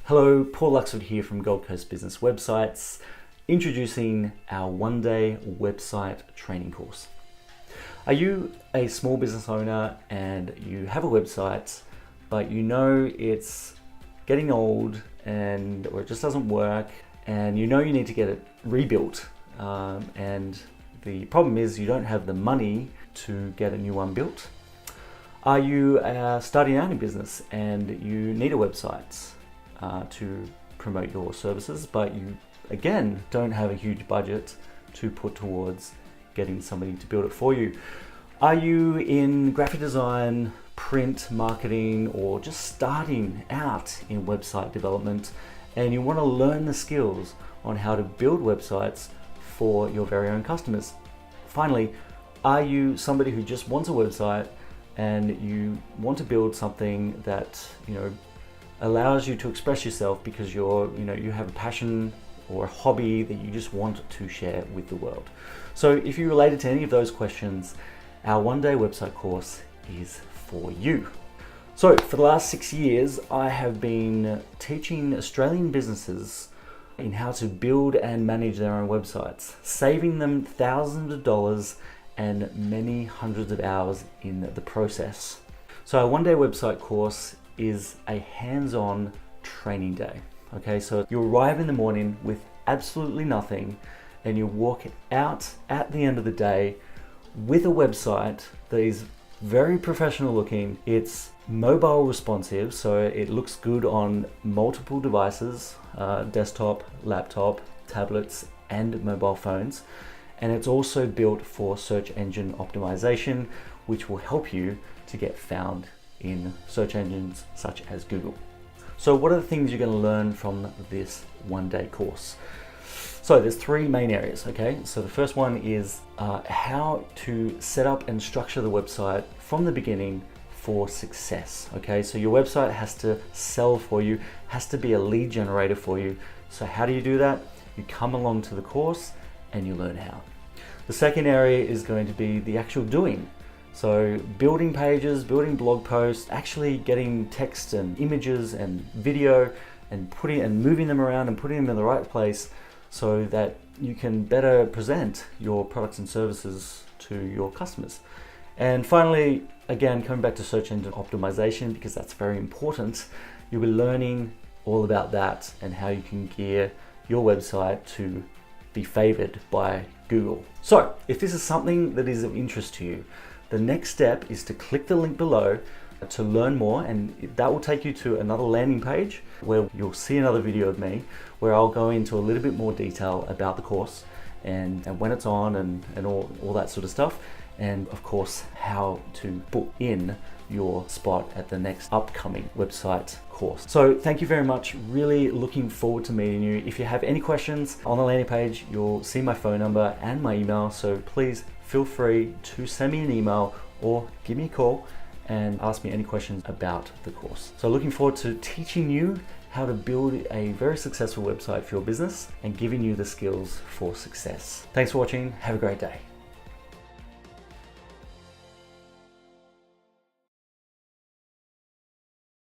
Hello, Paul Luxford here from Gold Coast Business Websites, introducing our one-day website training course. Are you a small business owner and you have a website, but you know it's getting old or it just doesn't work, and you know you need to get it rebuilt, and the problem is you don't have the money to get a new one built? Are you starting out in business and you need a website to promote your services, but you again don't have a huge budget to put towards getting somebody to build it for you? Are you in graphic design, print, marketing, or just starting out in website development and you want to learn the skills on how to build websites for your very own customers? Finally, are you somebody who just wants a website and you want to build something that allows you to express yourself because you have a passion or a hobby that you just want to share with the world? So if you related to any of those questions, our one-day website course is for you. So for the last 6 years, I have been teaching Australian businesses in how to build and manage their own websites, saving them thousands of dollars and many hundreds of hours in the process. So our one-day website course is a hands-on training day. Okay, so you arrive in the morning with absolutely nothing and you walk out at the end of the day with a website that is very professional looking. It's mobile responsive, so it looks good on multiple devices, desktop, laptop, tablets, and mobile phones. And it's also built for search engine optimization, which will help you to get found in search engines such as Google. So what are the things you're going to learn from this one-day course? So there's three main areas, okay? So the first one is how to set up and structure the website from the beginning for success, okay? So your website has to sell for you, has to be a lead generator for you. So how do you do that? You come along to the course and you learn how. The second area is going to be the actual doing. So building pages, building blog posts, actually getting text and images and video and moving them around and putting them in the right place so that you can better present your products and services to your customers. And finally, again, coming back to search engine optimization, because that's very important, you'll be learning all about that and how you can gear your website to be favored by Google. So if this is something that is of interest to you, the next step is to click the link below to learn more, and that will take you to another landing page where you'll see another video of me where I'll go into a little bit more detail about the course and when it's on and all that sort of stuff, and of course how to book in your spot at the next upcoming website course. So thank you very much. Really looking forward to meeting you. If you have any questions on the landing page, you'll see my phone number and my email. So please feel free to send me an email or give me a call and ask me any questions about the course. So looking forward to teaching you how to build a very successful website for your business and giving you the skills for success. Thanks for watching. Have a great day.